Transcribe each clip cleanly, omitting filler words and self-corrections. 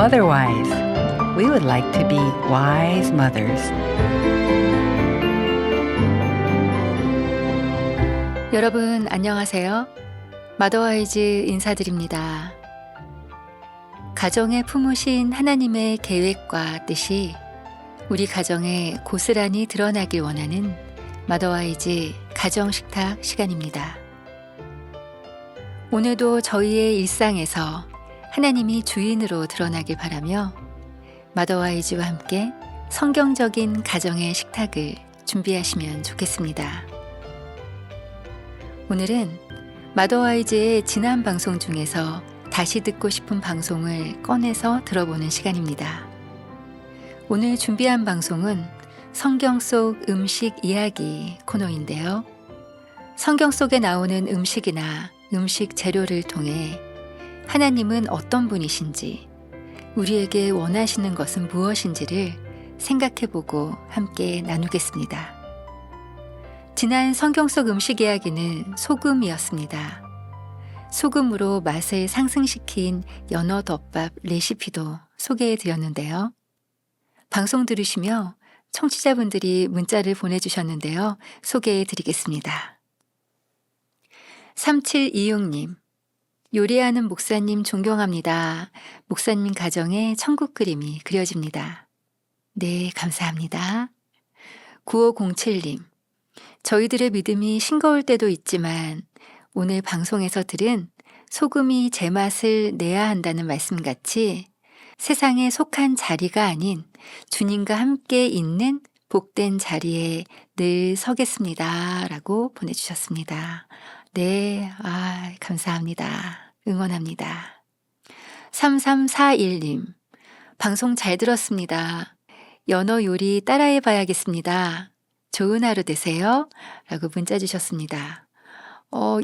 Motherwise, we would like to be wise mothers. 여러분 안녕하세요. 마더와이즈 인사드립니다. 가정에 품으신 하나님의 계획과 뜻이 우리 가정에 고스란히 드러나길 원하는 마더와이즈 가정식탁 시간입니다. 오늘도 저희의 일상에서 하나님이 주인으로 드러나길 바라며 마더와이즈와 함께 성경적인 가정의 식탁을 준비하시면 좋겠습니다. 오늘은 마더와이즈의 지난 방송 중에서 다시 듣고 싶은 방송을 꺼내서 들어보는 시간입니다. 오늘 준비한 방송은 성경 속 음식 이야기 코너인데요. 성경 속에 나오는 음식이나 음식 재료를 통해 하나님은 어떤 분이신지, 우리에게 원하시는 것은 무엇인지를 생각해보고 함께 나누겠습니다. 지난 성경 속 음식 이야기는 소금이었습니다. 소금으로 맛을 상승시킨 연어덮밥 레시피도 소개해드렸는데요. 방송 들으시며 청취자분들이 문자를 보내주셨는데요. 소개해드리겠습니다. 3726님, 요리하는 목사님 존경합니다. 목사님 가정에 천국 그림이 그려집니다. 네, 감사합니다. 9507님, 저희들의 믿음이 싱거울 때도 있지만 오늘 방송에서 들은 소금이 제 맛을 내야 한다는 말씀같이 세상에 속한 자리가 아닌 주님과 함께 있는 복된 자리에 늘 서겠습니다. 라고 보내주셨습니다. 네, 감사합니다. 응원합니다. 3341님, 방송 잘 들었습니다. 연어 요리 따라해 봐야겠습니다. 좋은 하루 되세요. 라고 문자 주셨습니다.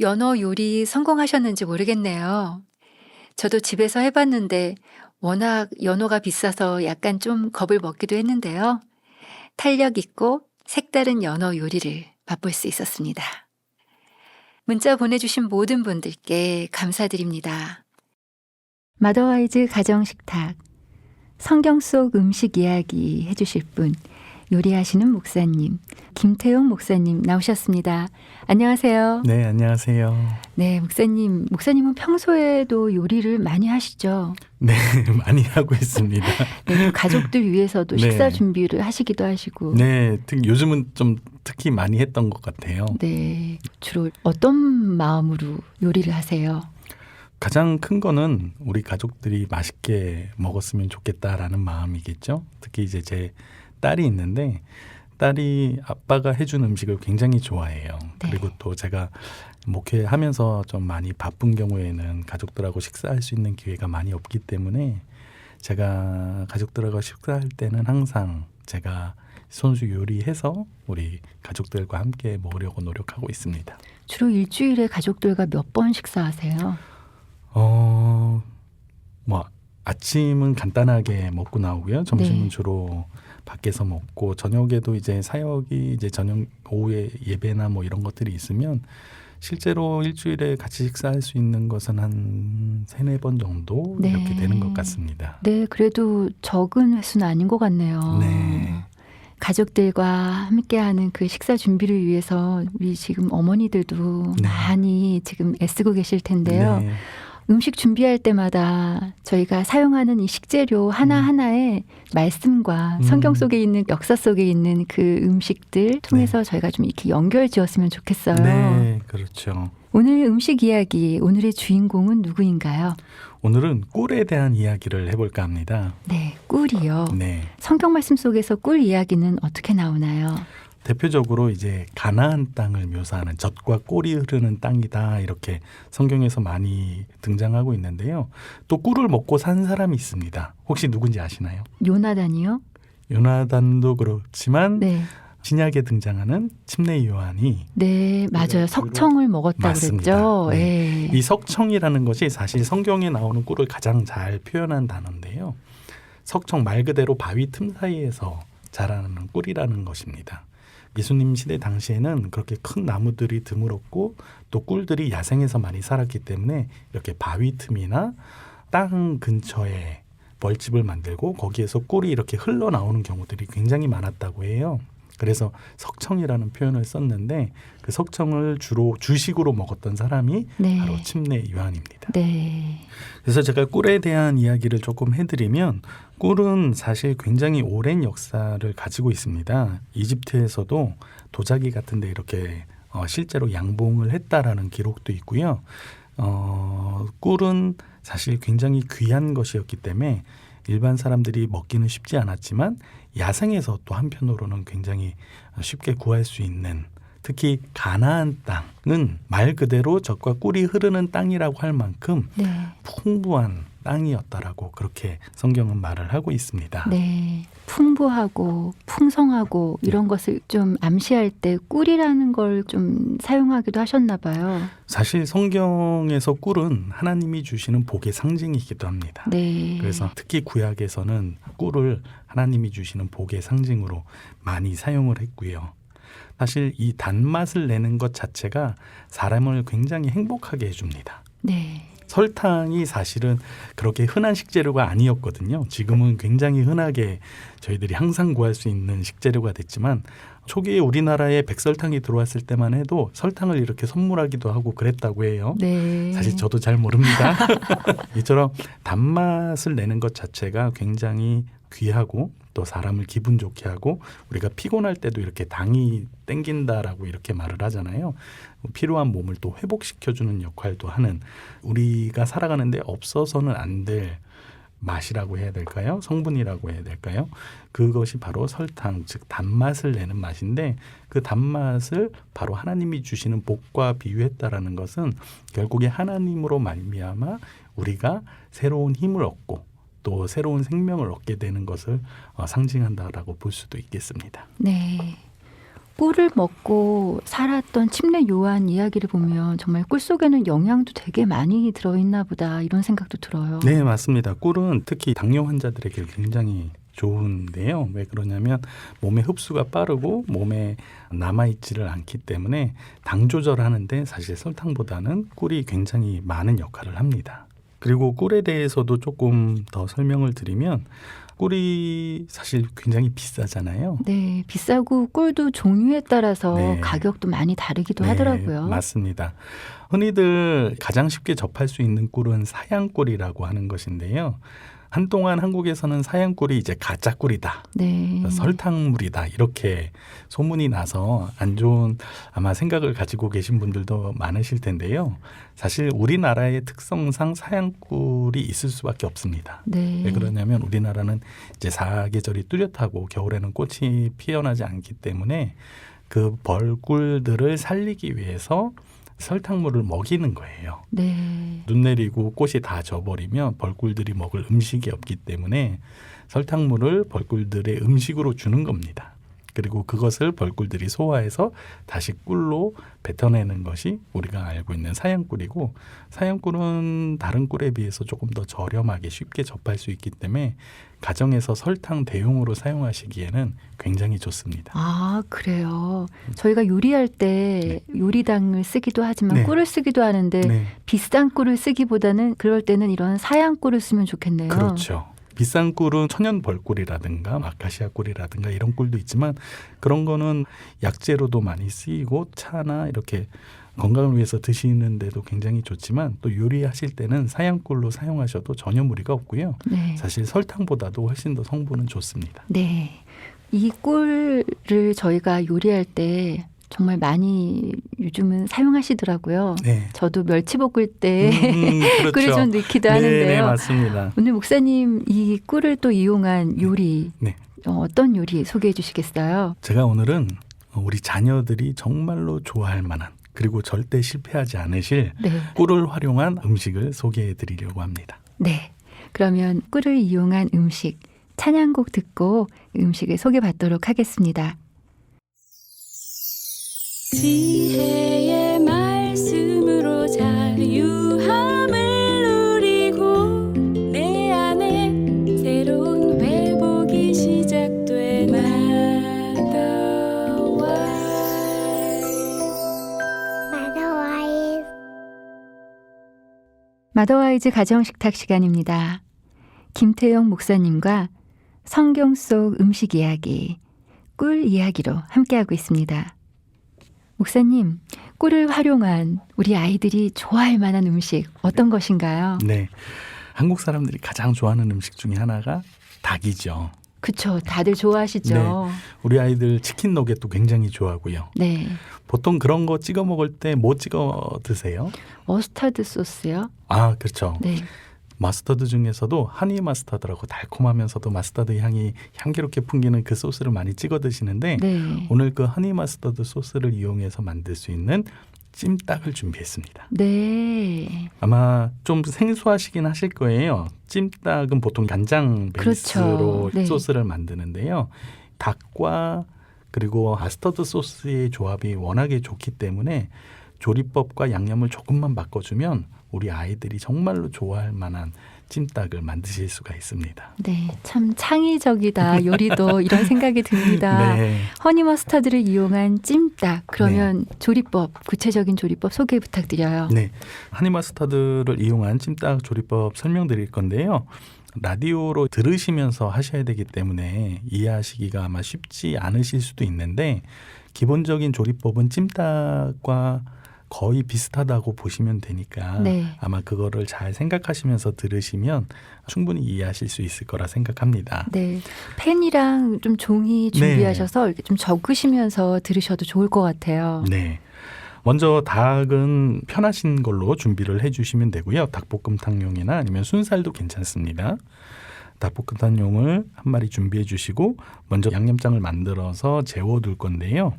연어 요리 성공하셨는지 모르겠네요. 저도 집에서 해봤는데 워낙 연어가 비싸서 약간 좀 겁을 먹기도 했는데요. 탄력 있고 색다른 연어 요리를 맛볼 수 있었습니다. 문자 보내주신 모든 분들께 감사드립니다. 마더와이즈 가정식탁, 성경 속 음식 이야기 해주실 분, 요리하시는 목사님, 김태용 목사님 나오셨습니다. 안녕하세요. 네, 안녕하세요. 네, 목사님은 평소에도 요리를 많이 하시죠? 네, 많이 하고 있습니다. 네, 가족들 위해서도 네. 식사 준비를 하시기도 하시고. 네, 요즘은 좀 특히 많이 했던 것 같아요. 네, 주로 어떤 마음으로 요리를 하세요? 가장 큰 거는 우리 가족들이 맛있게 먹었으면 좋겠다라는 마음이겠죠. 특히 이제 제 딸이 있는데 딸이 아빠가 해준 음식을 굉장히 좋아해요. 네. 그리고 또 제가 목회하면서 좀 많이 바쁜 경우에는 가족들하고 식사할 수 있는 기회가 많이 없기 때문에 제가 가족들하고 식사할 때는 항상 제가 손수 요리해서 우리 가족들과 함께 먹으려고 노력하고 있습니다. 주로 일주일에 가족들과 몇 번 식사하세요? 아침은 간단하게 먹고 나오고요. 점심은 네. 주로 밖에서 먹고 저녁에도 이제 사역이 이제 저녁 오후에 예배나 뭐 이런 것들이 있으면 실제로 일주일에 같이 식사할 수 있는 것은 한 3-4번 정도 네. 이렇게 되는 것 같습니다. 네, 그래도 적은 횟수는 아닌 것 같네요. 네. 가족들과 함께하는 그 식사 준비를 위해서 우리 지금 어머니들도 네. 많이 지금 애쓰고 계실 텐데요. 네. 음식 준비할 때마다 저희가 사용하는 이 식재료 하나하나에 말씀과 성경 속에 있는 역사 속에 있는 그 음식들 통해서 저희가 좀 이렇게 연결 지었으면 좋겠어요. 네, 그렇죠. 오늘 음식 이야기, 오늘의 주인공은 누구인가요? 오늘은 꿀에 대한 이야기를 해볼까 합니다. 네, 꿀이요. 네. 성경 말씀 속에서 꿀 이야기는 어떻게 나오나요? 대표적으로 이제 가나안 땅을 묘사하는 젖과 꿀이 흐르는 땅이다 이렇게 성경에서 많이 등장하고 있는데요. 또 꿀을 먹고 산 사람이 있습니다. 혹시 누군지 아시나요? 요나단이요? 요나단도 그렇지만 네. 신약에 등장하는 침례 요한이 네, 맞아요. 석청을 먹었다 맞습니다. 그랬죠. 네. 예. 이 석청이라는 것이 사실 성경에 나오는 꿀을 가장 잘 표현한 단어인데요. 석청 말 그대로 바위 틈 사이에서 자라는 꿀이라는 것입니다. 예수님 시대 당시에는 그렇게 큰 나무들이 드물었고 또 꿀들이 야생에서 많이 살았기 때문에 이렇게 바위 틈이나 땅 근처에 벌집을 만들고 거기에서 꿀이 이렇게 흘러나오는 경우들이 굉장히 많았다고 해요. 그래서 석청이라는 표현을 썼는데 그 석청을 주로 주식으로 먹었던 사람이 네. 바로 침례 요한입니다. 네. 그래서 제가 꿀에 대한 이야기를 조금 해드리면 꿀은 사실 굉장히 오랜 역사를 가지고 있습니다. 이집트에서도 도자기 같은 데 이렇게 실제로 양봉을 했다라는 기록도 있고요. 꿀은 사실 굉장히 귀한 것이었기 때문에 일반 사람들이 먹기는 쉽지 않았지만 야생에서 또 한편으로는 굉장히 쉽게 구할 수 있는, 특히 가나안 땅은 말 그대로 젖과 꿀이 흐르는 땅이라고 할 만큼 네. 풍부한 땅이었다라고 그렇게 성경은 말을 하고 있습니다. 네. 풍부하고 풍성하고 이런 것을 좀 암시할 때 꿀이라는 걸 좀 사용하기도 하셨나 봐요. 사실 성경에서 꿀은 하나님이 주시는 복의 상징이기도 합니다. 네. 그래서 특히 구약에서는 꿀을 하나님이 주시는 복의 상징으로 많이 사용을 했고요. 사실 이 단맛을 내는 것 자체가 사람을 굉장히 행복하게 해줍니다. 네. 설탕이 사실은 그렇게 흔한 식재료가 아니었거든요. 지금은 굉장히 흔하게 저희들이 항상 구할 수 있는 식재료가 됐지만 초기에 우리나라에 백설탕이 들어왔을 때만 해도 설탕을 이렇게 선물하기도 하고 그랬다고 해요. 네. 사실 저도 잘 모릅니다. 이처럼 단맛을 내는 것 자체가 굉장히 귀하고 또 사람을 기분 좋게 하고 우리가 피곤할 때도 이렇게 당이 땡긴다라고 이렇게 말을 하잖아요. 필요한 몸을 또 회복시켜주는 역할도 하는, 우리가 살아가는데 없어서는 안 될 맛이라고 해야 될까요? 성분이라고 해야 될까요? 그것이 바로 설탕, 즉 단맛을 내는 맛인데 그 단맛을 바로 하나님이 주시는 복과 비유했다라는 것은 결국에 하나님으로 말미암아 우리가 새로운 힘을 얻고 또 새로운 생명을 얻게 되는 것을 상징한다라고 볼 수도 있겠습니다. 네. 꿀을 먹고 살았던 침례 요한 이야기를 보면 정말 꿀 속에는 영양도 되게 많이 들어있나 보다 이런 생각도 들어요. 네, 맞습니다. 꿀은 특히 당뇨 환자들에게 굉장히 좋은데요. 왜 그러냐면 몸의 흡수가 빠르고 몸에 남아있지를 않기 때문에 당 조절하는데 사실 설탕보다는 꿀이 굉장히 많은 역할을 합니다. 그리고 꿀에 대해서도 조금 더 설명을 드리면 꿀이 사실 굉장히 비싸잖아요. 네, 비싸고 꿀도 종류에 따라서 네. 가격도 많이 다르기도 네, 하더라고요. 맞습니다. 흔히들 가장 쉽게 접할 수 있는 꿀은 사양꿀이라고 하는 것인데요. 한동안 한국에서는 사양꿀이 이제 가짜 꿀이다, 네. 설탕물이다 이렇게 소문이 나서 안 좋은 아마 생각을 가지고 계신 분들도 많으실 텐데요. 사실 우리나라의 특성상 사양꿀이 있을 수밖에 없습니다. 네. 왜 그러냐면 우리나라는 이제 사계절이 뚜렷하고 겨울에는 꽃이 피어나지 않기 때문에 그 벌꿀들을 살리기 위해서 설탕물을 먹이는 거예요. 네. 눈 내리고 꽃이 다 져버리면 벌꿀들이 먹을 음식이 없기 때문에 설탕물을 벌꿀들의 음식으로 주는 겁니다. 그리고 그것을 벌꿀들이 소화해서 다시 꿀로 뱉어내는 것이 우리가 알고 있는 사양꿀이고, 사양꿀은 다른 꿀에 비해서 조금 더 저렴하게 쉽게 접할 수 있기 때문에 가정에서 설탕 대용으로 사용하시기에는 굉장히 좋습니다. 아, 그래요. 저희가 요리할 때 요리당을 쓰기도 하지만 네. 꿀을 쓰기도 하는데 네, 비싼 꿀을 쓰기보다는 그럴 때는 이런 사양꿀을 쓰면 좋겠네요. 그렇죠. 비싼 꿀은 천연 벌꿀이라든가 아카시아 꿀이라든가 이런 꿀도 있지만 그런 거는 약재로도 많이 쓰이고 차나 이렇게 건강을 위해서 드시는데도 굉장히 좋지만 또 요리하실 때는 사양꿀로 사용하셔도 전혀 무리가 없고요. 네. 사실 설탕보다도 훨씬 더 성분은 좋습니다. 네. 이 꿀을 저희가 요리할 때 정말 많이 요즘은 사용하시더라고요. 네. 저도 멸치 볶을 때 그렇죠. 꿀을 좀 넣기도 네, 하는데요. 네, 맞습니다. 오늘 목사님 이 꿀을 또 이용한 요리 네. 어떤 요리 소개해 주시겠어요? 제가 오늘은 우리 자녀들이 정말로 좋아할 만한, 그리고 절대 실패하지 않으실 네. 꿀을 활용한 음식을 소개해 드리려고 합니다. 네. 그러면 꿀을 이용한 음식 찬양곡 듣고 음식을 소개받도록 하겠습니다. 지혜의 말씀으로 자유함을 누리고 내 안에 새로운 회복이 시작돼 나다와 마더와이즈 가정식탁 시간입니다. 김태영 목사님과 성경 속 음식 이야기, 꿀 이야기로 함께하고 있습니다. 목사님, 꿀을 활용한 우리 아이들이 좋아할 만한 음식 어떤 것인가요? 네, 한국 사람들이 가장 좋아하는 음식 중에 하나가 닭이죠. 그쵸, 다들 좋아하시죠? 우리 아이들 치킨 너겟도 굉장히 좋아하고요. 네. 보통 그런 거 찍어 먹을 때 뭐 찍어 드세요? 머스타드 소스요? 아, 그렇죠. 네. 마스터드 중에서도 허니 마스터드라고 달콤하면서도 마스터드 향이 향기롭게 풍기는 그 소스를 많이 찍어 드시는데 네. 오늘 그 허니 마스터드 소스를 이용해서 만들 수 있는 찜닭을 준비했습니다. 네. 아마 좀 생소하시긴 하실 거예요. 찜닭은 보통 간장 베이스로 그렇죠. 네. 소스를 만드는데요. 닭과 그리고 마스터드 소스의 조합이 워낙에 좋기 때문에 조리법과 양념을 조금만 바꿔주면 우리 아이들이 정말로 좋아할 만한 찜닭을 만드실 수가 있습니다. 네. 참 창의적이다. 요리도 이런 생각이 듭니다. 네. 허니 머스타드를 이용한 찜닭. 그러면 조리법, 구체적인 조리법 소개 부탁드려요. 네. 허니 머스타드를 이용한 찜닭 조리법 설명드릴 건데요. 라디오로 들으시면서 하셔야 되기 때문에 이해하시기가 아마 쉽지 않으실 수도 있는데 기본적인 조리법은 찜닭과 거의 비슷하다고 보시면 되니까 네. 아마 그거를 잘 생각하시면서 들으시면 충분히 이해하실 수 있을 거라 생각합니다. 네. 펜이랑 좀 종이 준비하셔서 이렇게 좀 적으시면서 들으셔도 좋을 것 같아요. 네. 먼저 닭은 편하신 걸로 준비를 해주시면 되고요. 닭볶음탕용이나 아니면 순살도 괜찮습니다. 닭볶음탕용을 한 마리 준비해 주시고 먼저 양념장을 만들어서 재워둘 건데요.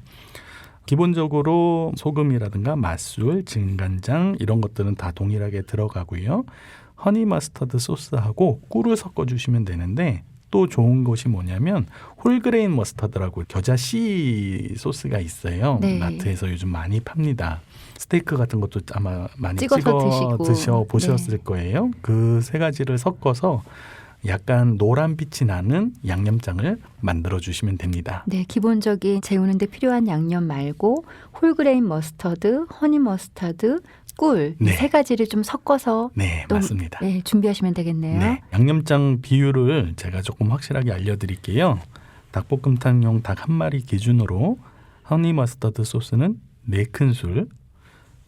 기본적으로 소금이라든가 맛술, 진간장 이런 것들은 다 동일하게 들어가고요. 허니 머스터드 소스하고 꿀을 섞어주시면 되는데 또 좋은 것이 뭐냐면 홀그레인 머스터드라고 겨자 씨 소스가 있어요. 네. 마트에서 요즘 많이 팝니다. 스테이크 같은 것도 아마 많이 찍어서 드셔보셨을 네. 거예요. 그 세 가지를 섞어서 약간 노란빛이 나는 양념장을 만들어 주시면 됩니다. 네, 기본적인 재우는데 필요한 양념 말고 홀그레인 머스터드, 허니 머스타드, 꿀 이 네. 세 가지를 좀 섞어서 네, 또, 맞습니다. 네, 준비하시면 되겠네요. 네, 양념장 비율을 제가 조금 확실하게 알려드릴게요. 닭볶음탕용 닭 한 마리 기준으로 허니 머스터드 소스는 4큰술,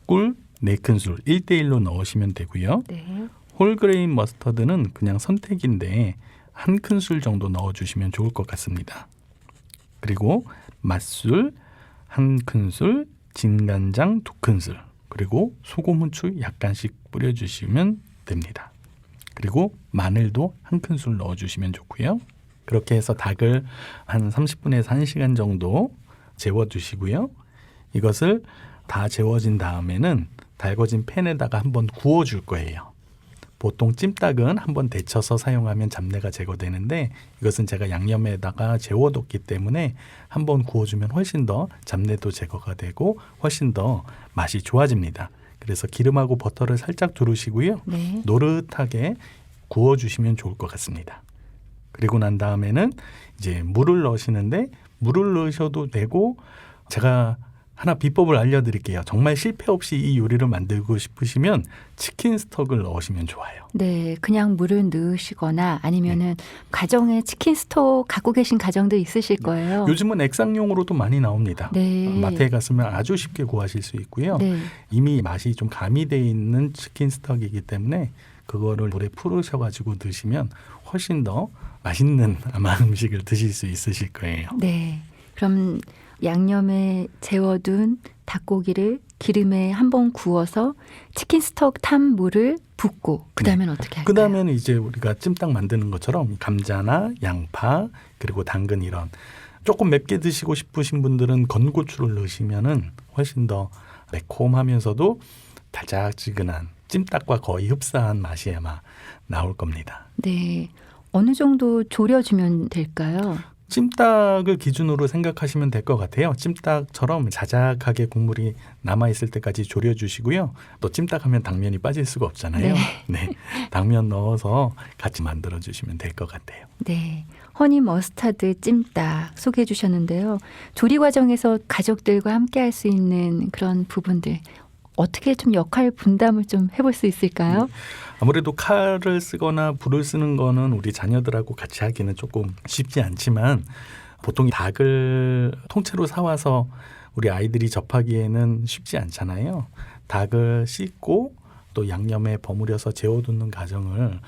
꿀 4큰술 1대1로 넣으시면 되고요. 네. 홀그레인 머스터드는 그냥 선택인데 1큰술 정도 넣어주시면 좋을 것 같습니다. 그리고 맛술 1큰술, 진간장 2큰술, 그리고 소금, 후추 약간씩 뿌려주시면 됩니다. 그리고 마늘도 1큰술 넣어주시면 좋고요. 그렇게 해서 닭을 한 30분에서 1시간 정도 재워두시고요. 이것을 다 재워진 다음에는 달궈진 팬에다가 한번 구워줄 거예요. 보통 찜닭은 한번 데쳐서 사용하면 잡내가 제거되는데 이것은 제가 양념에다가 재워뒀기 때문에 한번 구워주면 훨씬 더 잡내도 제거가 되고 훨씬 더 맛이 좋아집니다. 그래서 기름하고 버터를 살짝 두르시고요. 네. 노릇하게 구워주시면 좋을 것 같습니다. 그리고 난 다음에는 이제 물을 넣으시는데 물을 넣으셔도 되고 제가 하나 비법을 알려드릴게요. 정말 실패 없이 이 요리를 만들고 싶으시면 치킨 스톡을 넣으시면 좋아요. 네, 그냥 물을 넣으시거나 아니면은 가정에 치킨 스톡 갖고 계신 가정들 있으실 거예요. 요즘은 액상용으로도 많이 나옵니다. 네. 마트에 가시면 아주 쉽게 구하실 수 있고요. 네. 이미 맛이 좀 가미되어 있는 치킨 스톡이기 때문에 그거를 물에 풀으셔가지고 드시면 훨씬 더 맛있는 아마 음식을 드실 수 있으실 거예요. 네. 그럼 양념에 재워둔 닭고기를 기름에 한번 구워서 치킨 스톡 탄 물을 붓고 그다음엔 어떻게 할까요? 그 다음에는 이제 우리가 찜닭 만드는 것처럼 감자나 양파 그리고 당근 이런 조금 맵게 드시고 싶으신 분들은 건고추를 넣으시면은 훨씬 더 매콤하면서도 달짝지근한 찜닭과 거의 흡사한 맛이 아마 나올 겁니다. 네. 어느 정도 졸여주면 될까요? 찜닭을 기준으로 생각하시면 될 것 같아요. 찜닭처럼 자작하게 국물이 남아있을 때까지 졸여주시고요. 또 찜닭하면 당면이 빠질 수가 없잖아요. 네. 당면 넣어서 같이 만들어주시면 될 것 같아요. 네. 허니 머스타드 찜닭 소개해 주셨는데요. 조리 과정에서 가족들과 함께 할 수 있는 그런 부분들 어떻게 좀 역할 분담을 좀 해볼 수 있을까요? 아무래도 칼을 쓰거나 불을 쓰는 거는 우리 자녀들하고 같이 하기는 조금 쉽지 않지만 보통 닭을 통째로 사와서 우리 아이들이 접하기에는 쉽지 않잖아요. 닭을 씻고 또 양념에 버무려서 재워두는 과정을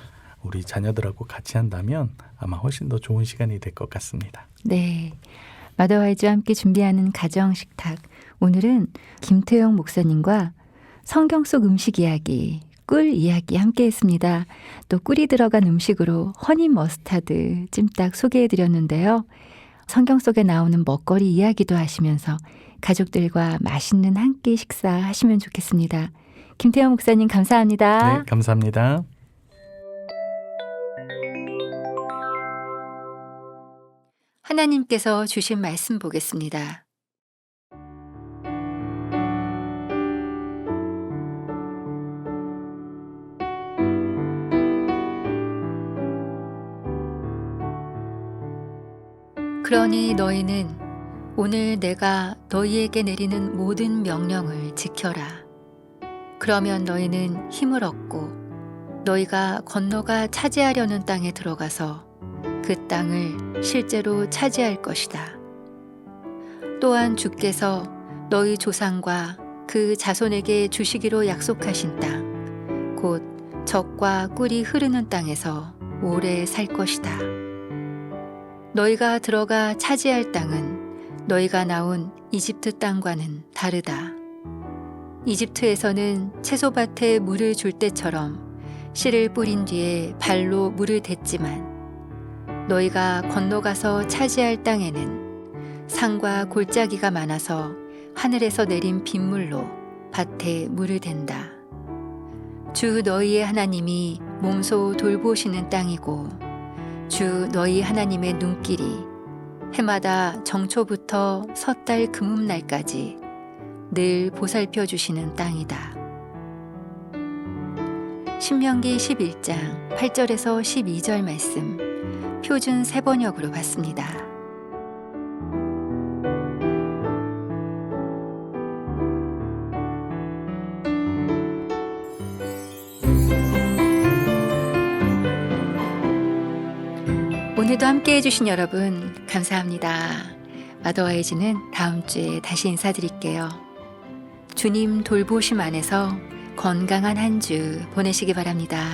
우리 자녀들하고 같이 한다면 아마 훨씬 더 좋은 시간이 될 것 같습니다. 네. 마더와이즈와 함께 준비하는 가정 식탁. 오늘은 김태영 목사님과 성경 속 음식 이야기, 꿀 이야기 함께 했습니다. 또 꿀이 들어간 음식으로 허니 머스타드 찜닭 소개해 드렸는데요. 성경 속에 나오는 먹거리 이야기도 하시면서 가족들과 맛있는 한 끼 식사하시면 좋겠습니다. 김태영 목사님 감사합니다. 네, 감사합니다. 하나님께서 주신 말씀 보겠습니다. 그러니 너희는 오늘 내가 너희에게 내리는 모든 명령을 지켜라. 그러면 너희는 힘을 얻고 너희가 건너가 차지하려는 땅에 들어가서 그 땅을 실제로 차지할 것이다. 또한 주께서 너희 조상과 그 자손에게 주시기로 약속하신 땅, 곧 젖과 꿀이 흐르는 땅에서 오래 살 것이다. 너희가 들어가 차지할 땅은 너희가 나온 이집트 땅과는 다르다. 이집트에서는 채소밭에 물을 줄 때처럼 씨를 뿌린 뒤에 발로 물을 댔지만 너희가 건너가서 차지할 땅에는 산과 골짜기가 많아서 하늘에서 내린 빗물로 밭에 물을 댄다. 주 너희의 하나님이 몸소 돌보시는 땅이고 주 너희 하나님의 눈길이 해마다 정초부터 섣달 금음날까지 늘 보살펴 주시는 땅이다. 신명기 11장 8절에서 12절 말씀 표준 세번역으로 봤습니다. 오늘도 함께 해주신 여러분 감사합니다. 마더와이즈는 다음 주에 다시 인사드릴게요. 주님 돌보심 안에서 건강한 한 주 보내시기 바랍니다.